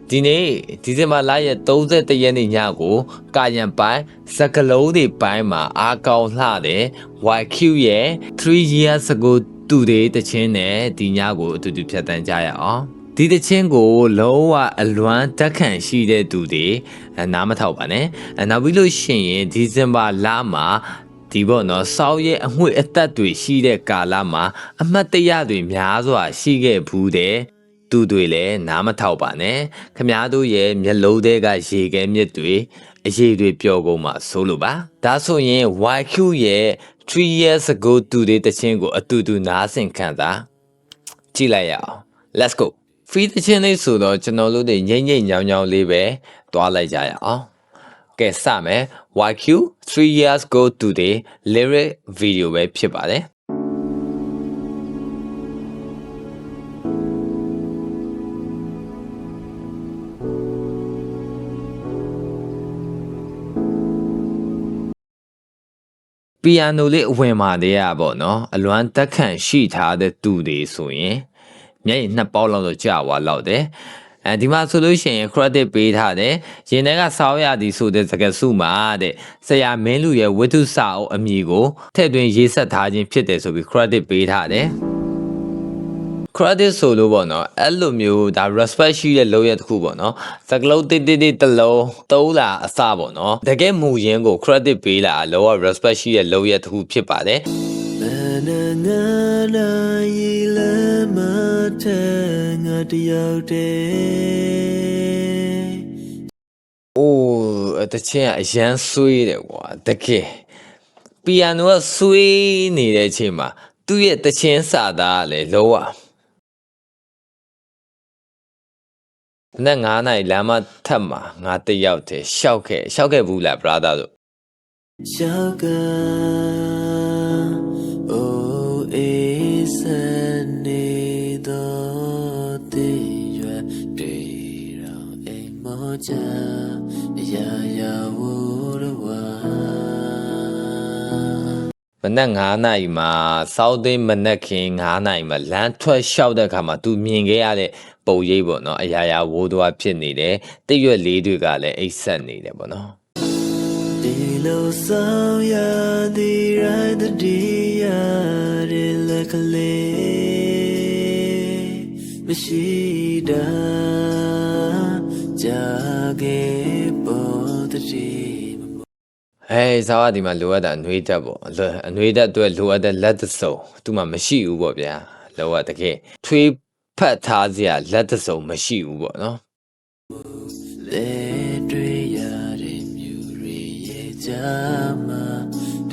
ဒီနေ့ဒီဇင်ဘာလရဲ့31ရက်နေ့ညကိုကာယံပိုင်းစကလုံးတွေပိုင်းမှာအားကောင်းလှတဲ့ YQ ရဲ့3 years ago တူတွေတချင်းနဲ့ဒီညကိုအတူတူဖြတ်တန်းကြရအောင်ဒီတချင်းကိုလုံးဝအလွမ်းတက်ခံရှိတဲ့သူတွေနားမထောက်ပါနဲ့နောက်ပြီးလို့ရှိရင်ဒီဇင်ဘာလမှာဒီပေါ့နော်စောက်ရဲ့အငွေ့အသက်တွေရှိတဲ့ကာလမှာအမှတ်တရတွေများစွာရှိခဲ့ဘူးတဲ့သူတွေလည်းနားမထောက်ပါနဲ့ခမားတို့ရဲ့မျက်လုံးတွေကရေခဲမြစ်တွေအရေးတွေပျော်ကုန်မှာဆိုလိုပါဒါဆိုရင် YQ ရဲ့3 years ago တူတဲ့တခြင်းကိုအတူတူနားဆင်ခံစားကြည့်လိုက်ရအောင် let's go free တခြင်းလေးဆိုတော့ကျွန်တော်တို့တွေငိမ့်ငိမ့်ညောင်းညောင်းလေးပဲတွားလိုက်ကြရအောင်ကဲစမယ် YQ 3 years ago today lyric video ပဲဖြစ်ပါတယ်ပီယာနိုလေးအဝင်မာတဲ့ရပေါ့နော်အလွမ်းတက်ခန့်ရှိထားတဲ့သူတွေဆိုရင်မျက်ရည်နှစ်ပေါက်လောက်တော့ကြာသွားလောက်တယ်ဒီမှာဆိုလို့ရှိရင် credit ပေးထားတယ်ရင်ထဲကစောင်းရသည်ဆိုတဲ့စကားစုမှာတဲ့ဆရာမင်းလူရဲ့ဝတ္ထုစာအုပ်အမည်ကိုထည့်သွင်းရေးဆက်ထားခြင်းဖြစ်တယ်ဆိုပြီး credit ပေးထားတယ်credit ဆိုလို့ပေါ့နော်အဲ့လိုမျိုးဒါ respect ရှိတဲ့လုပ်ရတစ်ခုပေါ့နော်စကလုံးတိတိတိတစ်လုံးသုံးလာအစပေါ့နော်တကယ်မူရင်းကို credit ပေးလာလောက respect ရှိတဲ့လုပ်ရတစ်ခုဖြစ်ပါတယ်အိုးတချင်အရန်ဆွေးတယ်ကွာတကယ်ပီယာနိုကဆွေးနေတဲ့အချိန်မှာသူ့ရဲ့တချင်စာသားကလည်းလောကနဲ့9နိုင်လမ်းမထပ်မှာငါတယောက်တည်းရှောက်ခဲ့ဘူးလား brother တို့ရှောက်ကအိုးအေးစနေတော့တေးရွယ်ပြေတော့အိမ်မောချရာရာဝရဝမနက်9နိုင်မှာစောက်သိမ်းမနက်ခင်း9နိုင်မှာလမ်းထွက်လျှောက်တဲ့အခါမှာ तू မြင်ခဲ့ရတဲ့ပုံရိပ်ပေါ့နော်အရာရာဝိုးသွားဖြစ်နေတယ်တရွက်လေးတွေကလည်းအိတ်ဆက်နေတယ်ပေါ့နော်ဒီလိုဆောင်ရသည်ရတဲ့ဒီရတဲ့လက်ကလေးမရှိတာကြာခဲ့ပေါ်တဲ့ဟေးဇာဝဒီမှာလိုအပ်တာအနှွေးတက်ပေါ့အနှွေးတက်အတွက်လိုအပ်တဲ့လက်သစုံသူမှမရှိဘူးပေါ့ဗျာလိုအပ်တကယ်ထွေးဖတ်ထားစရာလက်သစုံမရှိဘူးပေါ့နော်လေတွေရတဲ့မြူရီရဲ့ကြမှာ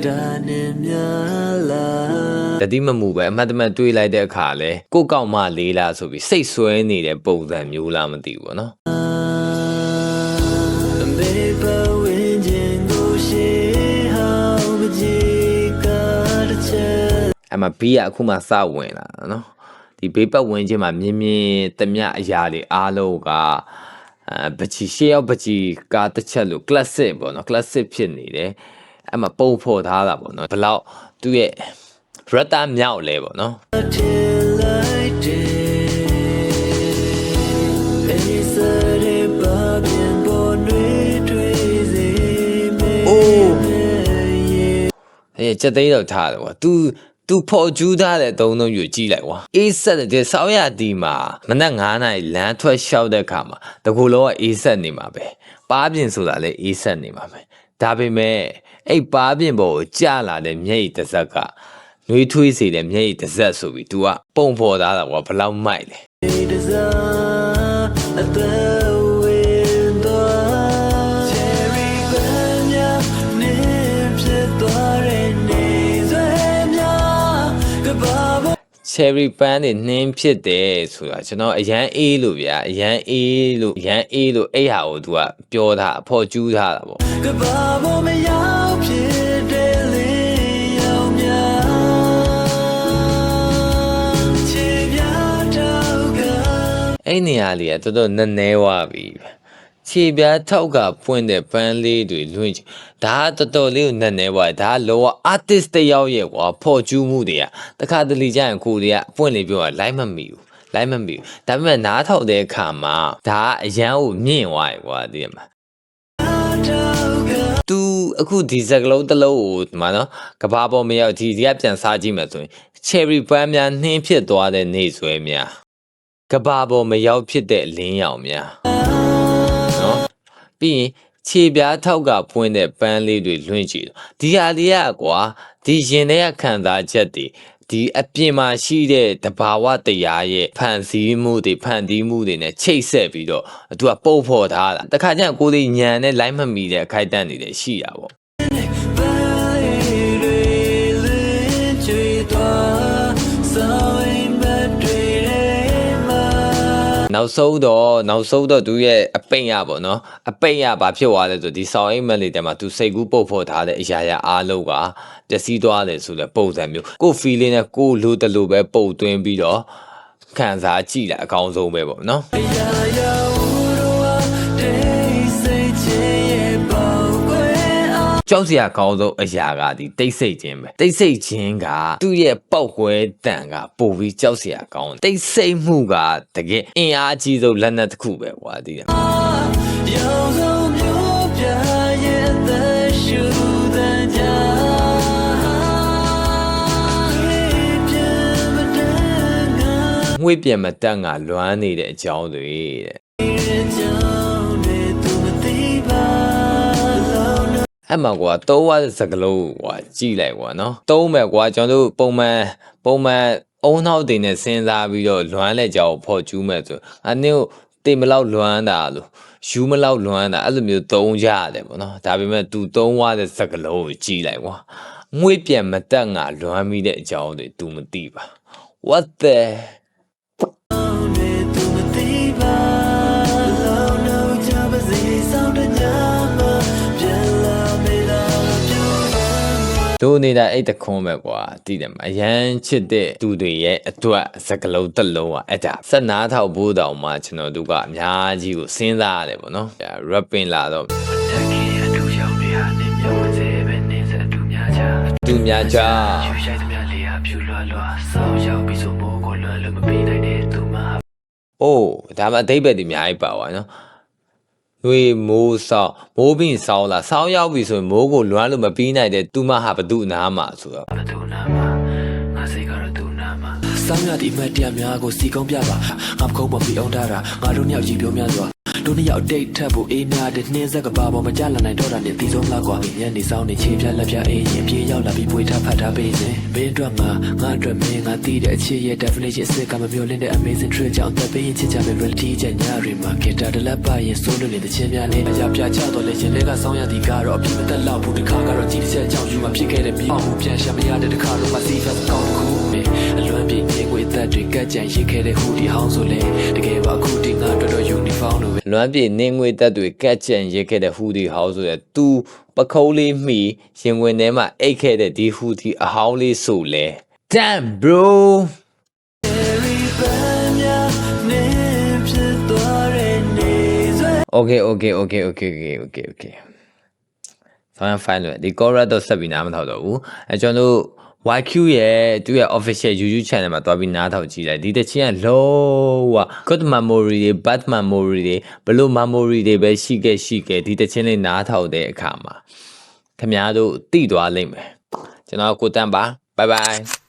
ဒါနဲ့များလားတတိမမူပဲအမှတ်တမဲ့တွေးလိုက်တဲ့အခါလဲကိုကောက်မလေးလားဆိုပြီးစိတ်ဆွဲနေတဲ့ပုံစံမျိုးလားမသိဘူးပေါ့နော်အမဘီးကအခုမှစဝင်လာနော်ဒီဘေးပတ်ဝန်းကျင်မှာမြင်းမြင်းတမျှအရာတွေအားလုံးကပချီရှေ့ရောက်ပချီကားတစ်ချက်လို့ classic ပေါ့နော် classic ဖြစ်နေတယ်အမပုံဖော်ထားတာပေါ့နော်ဘလောက်သူ့ရဲ့ rata မြောက်လဲပေါ့နော်အိုးဟဲ့ချက်သိမ်းတော့ထားတယ်ကွာ तू ဖော်ကျူးထားတဲ့သုံးယူကြည့်လိုက်ကွာအေးဆက်တဲ့ဆောင်းရတီမှာမနက်9နာရီလမ်းထွက်လျှောက်တဲ့အခါမှာတကူလုံးကအေးဆက်နေမှာပဲပါးပြင်ဆိုတာလည်းအေးဆက်နေမှာပဲဒါပေမဲ့အဲ့ပါးပြင်ပေါ်ကိုကြာလာတဲ့မျက်ရည်တစ်စက်ကနှွေးထွေးစေတဲ့မျက်ရည်တစ်စက်ဆိုပြီး तू ကပုံဖော်ထားတာကွာဘလောက်မိုက်လဲcherry pan တွေနှင်းဖြစ်တယ်ဆိုတာကျွန်တော်အရန်အေးလို့ဗျာအရန်အေးလို့အဲ့ဟာကို तू ကပြောတာအဖော်ကျူးထားတာပေါ့အဲ့နေရာလေးကတော်တော်နည်းနည်းဝါပြီခြေပြားထောက်ကဖွင့်တဲ့ပန်းလေးတွေလွင့်ဒါကတော်တော်လေးကိုနက်နဲပါဒါကလောက artist တယောက်ရဲ့ကွာဖော်ကျူးမှုတွေကတခါတလေကျရင်ကိုတွေကပွင့်လေပြောတာလိုက်မမီဘူး လိုက်မမီဒါပေမဲ့နားထောင်တဲ့အခါမှာဒါအရန်ကိုမြင့်သွားပြီကွာသိရမှာသူအခုဒီစကလုံးတစ်လုံးကိုဒီမှာနော်ကဘာပေါ်မရောက်ဒီကပြန်စားကြည့်မယ်ဆိုရင် cherry ပန်းများနှင်းဖြစ်သွားတဲ့နေဆွဲများကဘာပေါ်မရောက်ဖြစ်တဲ့လင်းရောင်များနော်ပြီးရင်ခြေပြားထောက်ကဖွင့်တဲ့ပန်းလေးတွေလွှင့်ကြည့်ဒီဟာတွေကကွာဒီရင်ထဲကခံစားချက်တွေဒီအပြင်မှာရှိတဲ့တဘာဝတရားရဲ့ဖန်ဆီးမှုတွေဖန်တီးမှုတွေနဲ့ချိတ်ဆက်ပြီးတော့သူကပုတ်ဖော်ထားတာတခါကျရင်ကိုယ်လေးညံနဲ့လိုက်မမီတဲ့အခိုက်အတန့်တွေလည်းရှိတာပေါ့နောက်ဆုံးတော့သူရဲ့အပိတ်ရပေါ့နော်အပိတ်ရဘာဖြစ်သွားလဲဆိုဒီဆောင်းအိမ်မက်လေးတဲမှာသူစိတ်ကူးပုတ်ဖော်ထားတဲ့အရာရာအားလုံးကပျက်စီးသွားတယ်ဆိုတဲ့ပုံစံမျိုးကိုယ် feeling နဲ့ကိုယ်လိုတလို့ပဲပုံသွင်းပြီးတော့ခံစားကြည့်တာအကောင်းဆုံးပဲပေါ့နော်ကြောက်စရာကောင်းဆုံးအရာကဒီတိတ်ဆိတ်ခြင်းပဲတိတ်ဆိတ်ခြင်းကသူ့ရဲ့ပောက်ကွဲတန်ကပို့ပြီးကြောက်စရာကောင်းတယ်တိတ်ဆိတ်မှုကတကယ်အင်အားကြီးဆုံးလက်နက်တစ်ခုပဲကွာဒီငွေပြန်မတက်ငါလွမ်းနေတဲ့အကြောင်းတွေတဲ့အဲ့မှာကွာသုံးဝစကလုံးကွာကြည့်လိုက်ကွာနော်သုံးမဲ့ကွာကျွန်တော်တို့ပုံမှန်အုံနောက်တင်နဲ့စဉ်းစားပြီးတော့လွမ်းလက်ကြောင်ဖော်ကျူးမဲ့ဆိုအနည်းတင်မလောက်လွမ်းတာလို့ယူမလောက်လွမ်းတာအဲ့လိုမျိုးသုံးကြရတယ်ပေါ့နော်ဒါပေမဲ့သူသုံးဝတဲ့စကလုံးကိုကြည့်လိုက်ကွာငွေပြန်မတက်ငါလွမ်းမိတဲ့အကြောင်းတွေ तू မသိပါ what theတို့နေတာအဲ့တခွန်းပဲကွာတည်တယ်မအရန်ချစ်တဲ့သူတွေရဲ့အတွက်စကလုံးတစ်လုံးอ่ะအဲ့ဒါဆက်နားထောက်ဖို့တောင်မှကျွန်တော်တို့ကအများကြီးကိုစဉ်းစားရတယ်ပေါ့နော် rapping လာတော့သူများကြအိုးဒါမှအသိပဲဒီအများကြီးပါပါနော်ဝေမိုးဆောင်းမိုးပြီးဆောင်းလာဆောင်းရောက်ပြီဆိုရင်မိုးကိုလွမ်းလို့မပြီးနိုင်တဲ့သူမဟာဘသူနာမှာဆိုတော့ဘသူနာမှာငါစိတ်ကတော့သူနာမှာဆောင်းရဒီမတ်တရားများကိုစီကုန်းပြပါငါခုံးမပြီးအောင်တာငါတို့ညောက်ကြည့်ပြောများစွာတို့နှစ်ယောက်ဒိတ်ထပ်ဖို့အေးများတဲ့နှင်းဆက်ကပါပေါ်မကြလာနိုင်တော့တာနဲ့တီဆုံးလားကွာညနေဆောင်နေချေပြလက်ပြအေးရင်ပြေရောက်လာပြီးပွေထားဖတ်ထားပေးစေဘင်းအတွက်ငါအတွက်မင်းငါတီးတဲ့အချစ်ရဲ့ definition စစ်ကမမျိုးလင်းတဲ့ amazing trip ကြောင့်သက်ပေးရင်ချစ်ကြမယ် reality ချင်ညာတွေမှာ guitar တလက်ပါရင်စိုးလို့နေတဲ့ချင်းများနဲ့အရာပြချတော့လေရင်လေးကဆောင်းရသည်ကတော့အပြည့်မသက်လောက်ဘူးတစ်ခါကတော့ကြည့်တဲ့ကြောင့်ယူမှဖြစ်ခဲ့တဲ့ပြီးအောင်ပြန်ရှာမရတဲ့တစ်ခါတော့မစီဖတ်ကောင်းတစ်ခုပဲအလွမ်းပြင်းငွေသက်တွေကကြံရစ်ခဲ့တဲ့ဟူဒီဟောင်းဆိုလေတကယ်ပါအခုဒီငါတော်တော် uniform လို့ပဲလွမ်းပြင်းနေငွေသက်တွေကကြံရစ်ခဲ့တဲ့ဟူဒီဟောင်းဆိုတဲ့သူပခုံးလေးမှီရင်ဝင်ထဲမှာအိတ်ခဲ့တဲ့ဒီဟူဒီအဟောင်းလေးဆိုလေ damn bro okayဆောင်းဖိုင်လို့ဒီ chorus တော့ဆက်ပြီးနားမထောက်တော့ဘူးအဲကျွန်တော်တို့ YQ ရဲ့သူ့ရဲ့ official YouTube channel မှာတွားပြီးနားထောင်ကြည့်လိုက်ဒီတချင်းကလုံးဝ good memory တွေ bad memory တွေဘလို့ memory တွေပဲရှိခဲ့ဒီတချင်းလေးနားထောင်တဲ့အခါမှာခင်ဗျားတို့သိသွားလိမ့်မယ်ကျွန်တော်ကိုတန်းပါ bye bye